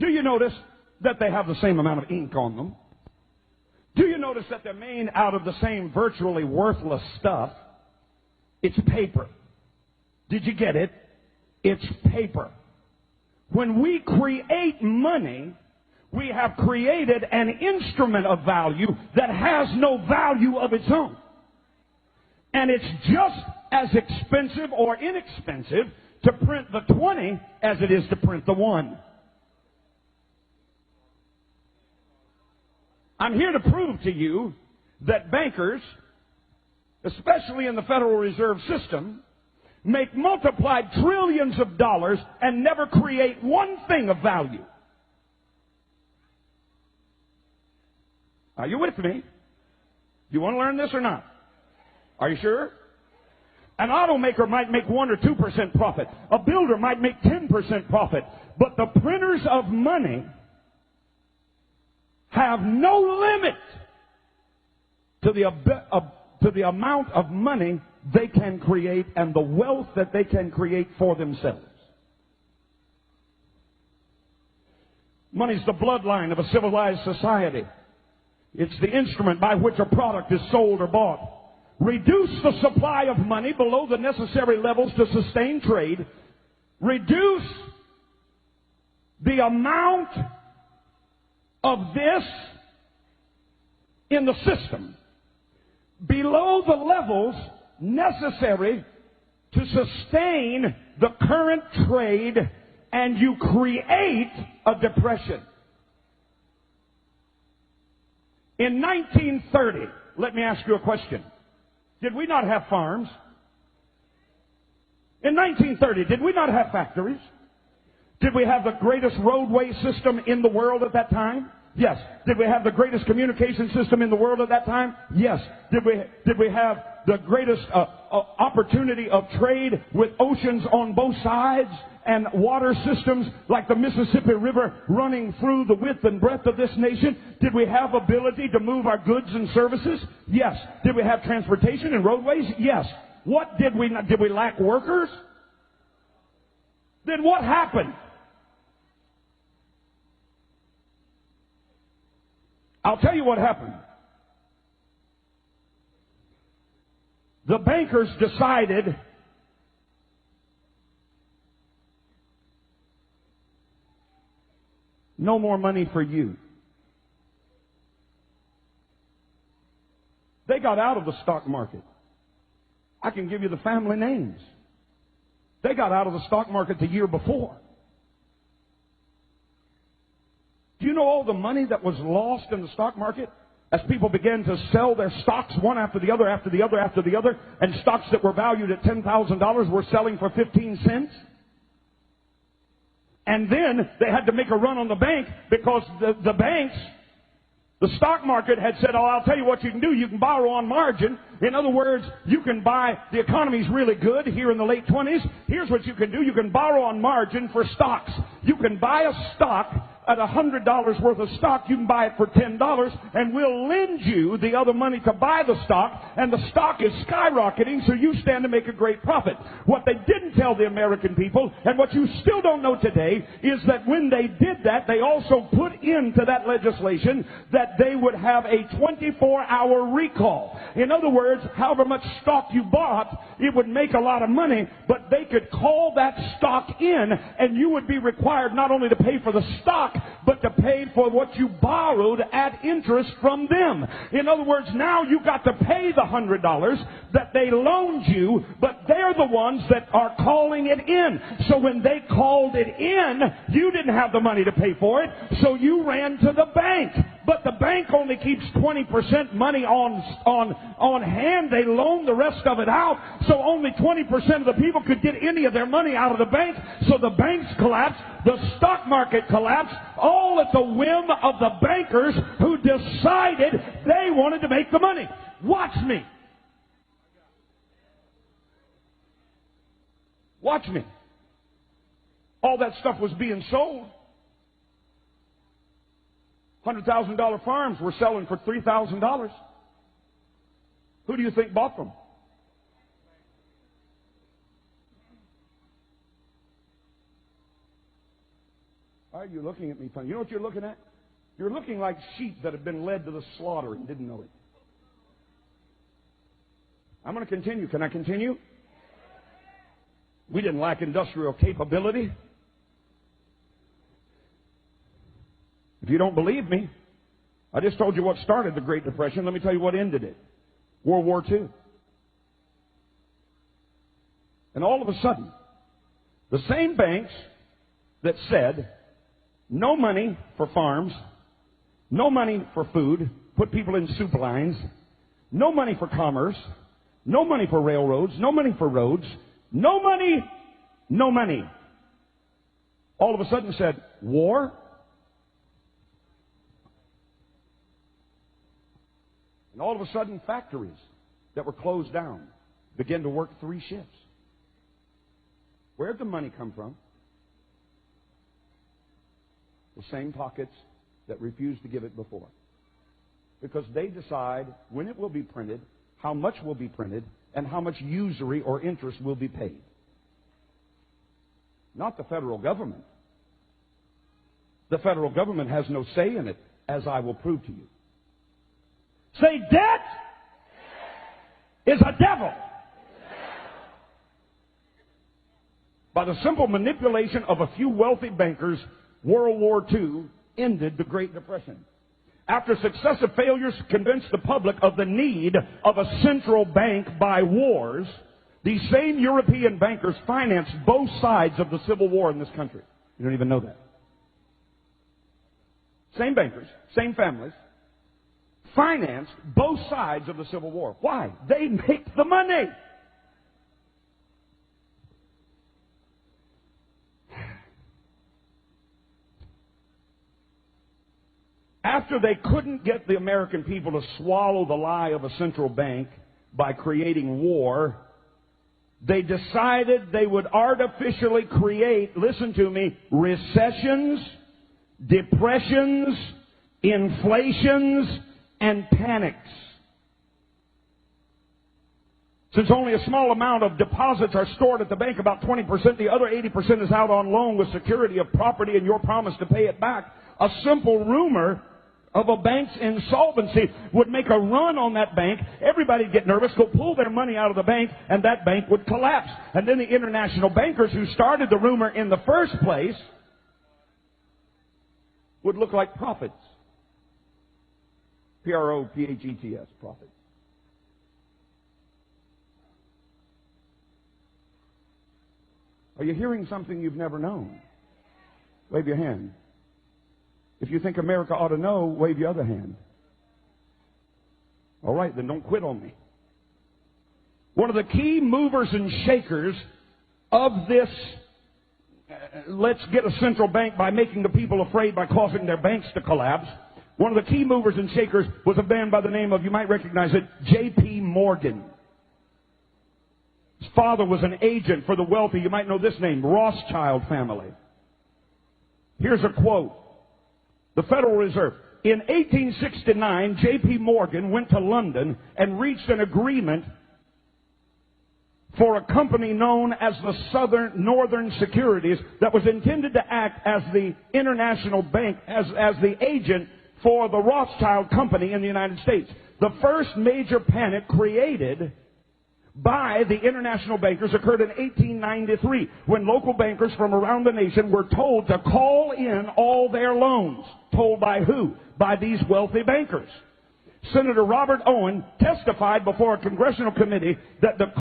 Do you notice that they have the same amount of ink on them? Do you notice that they're made out of the same virtually worthless stuff? It's paper. Did you get it? It's paper. When we create money, we have created an instrument of value that has no value of its own. And it's just as expensive or inexpensive to print the 20 as it is to print the 1. I'm here to prove to you that bankers, especially in the Federal Reserve System, make multiplied trillions of dollars and never create one thing of value. Are you with me? You want to learn this or not? Are you sure? An automaker might make 1 or 2% profit. A builder might make 10% profit. But the printers of money have no limit to the amount of money they can create and the wealth that they can create for themselves. Money's the bloodline of a civilized society. It's the instrument by which a product is sold or bought. Reduce the supply of money below the necessary levels to sustain trade. Reduce the amount of this in the system below the levels necessary to sustain the current trade, and you create a depression. In 1930, let me ask you a question. Did we not have farms? In 1930, did we not have factories? Did we have the greatest roadway system in the world at that time? Yes. Did we have the greatest communication system in the world at that time? Yes. Did we have the greatest opportunity of trade with oceans on both sides and water systems like the Mississippi River running through the width and breadth of this nation? Did we have ability to move our goods and services? Yes. Did we have transportation and roadways? Yes. What did we not? Did we lack workers? Then what happened? I'll tell you what happened. The bankers decided no more money for you. They got out of the stock market. I can give you the family names. They got out of the stock market the year before. Do you know all the money that was lost in the stock market as people began to sell their stocks one after the other, after the other, after the other, and stocks that were valued at $10,000 were selling for 15 cents? And then they had to make a run on the bank because the banks, the stock market had said, oh, I'll tell you what you can do. You can borrow on margin. In other words, you can buy, the economy's really good here in the late 20s. Here's what you can do. You can borrow on margin for stocks. You can buy a stock at $100 worth of stock. You can buy it for $10, and we'll lend you the other money to buy the stock, and the stock is skyrocketing, so you stand to make a great profit. What they didn't tell the American people, and what you still don't know today, is that when they did that, they also put into that legislation that they would have a 24-hour recall. In other words, however much stock you bought, it would make a lot of money, but they could call that stock in, and you would be required not only to pay for the stock, but to pay for what you borrowed at interest from them. In other words, now you got to pay the $100 that they loaned you, but they're the ones that are calling it in. So when they called it in, you didn't have the money to pay for it, so you ran to the bank. But the bank only keeps 20% money on hand. They loan the rest of it out, so only 20% of the people could get any of their money out of the bank. So the banks collapsed, the stock market collapsed, all at the whim of the bankers who decided they wanted to make the money. Watch me. Watch me. All that stuff was being sold. $100,000 farms were selling for $3,000. Who do you think bought them? Why are you looking at me funny? You know what you're looking at? You're looking like sheep that have been led to the slaughter and didn't know it. I'm going to continue. Can I continue? We didn't lack industrial capability. If you don't believe me, I just told you what started the Great Depression. Let me tell you what ended it. World War II. And all of a sudden, the same banks that said no money for farms, no money for food, put people in soup lines, no money for commerce, no money for railroads, no money for roads, no money, no money. All of a sudden said, war? And all of a sudden, factories that were closed down began to work 3 shifts. Where'd the money come from? The same pockets that refused to give it before. Because they decide when it will be printed, how much will be printed, and how much usury or interest will be paid. Not the federal government. The federal government has no say in it, as I will prove to you. Say, debt is a devil. By the simple manipulation of a few wealthy bankers, World War II ended the Great Depression. After successive failures to convince the public of the need of a central bank by wars, these same European bankers financed both sides of the Civil War in this country. You don't even know that. Same bankers, same families, financed both sides of the Civil War. Why? They make the money. After they couldn't get the American people to swallow the lie of a central bank by creating war, they decided they would artificially create, listen to me, recessions, depressions, inflations, and panics. Since only a small amount of deposits are stored at the bank, about 20%, the other 80% is out on loan with security of property and your promise to pay it back. A simple rumor of a bank's insolvency would make a run on that bank. Everybody would get nervous, go pull their money out of the bank, and that bank would collapse. And then the international bankers who started the rumor in the first place would look like prophets. P-R-O-P-H-E-T-S, prophet. Are you hearing something you've never known? Wave your hand. If you think America ought to know, wave your other hand. All right, then don't quit on me. One of the key movers and shakers of this, let's get a central bank by making the people afraid by causing their banks to collapse. One of the key movers and shakers was a man by the name of, you might recognize it, J.P. Morgan. His father was an agent for the wealthy, you might know this name, Rothschild family. Here's a quote. The Federal Reserve. In 1869, J.P. Morgan went to London and reached an agreement for a company known as the Northern Securities that was intended to act as the international bank, as the agent for the Rothschild Company in the United States. The first major panic created by the international bankers occurred in 1893 when local bankers from around the nation were told to call in all their loans. Told by who? By these wealthy bankers. Senator Robert Owen testified before a congressional committee that the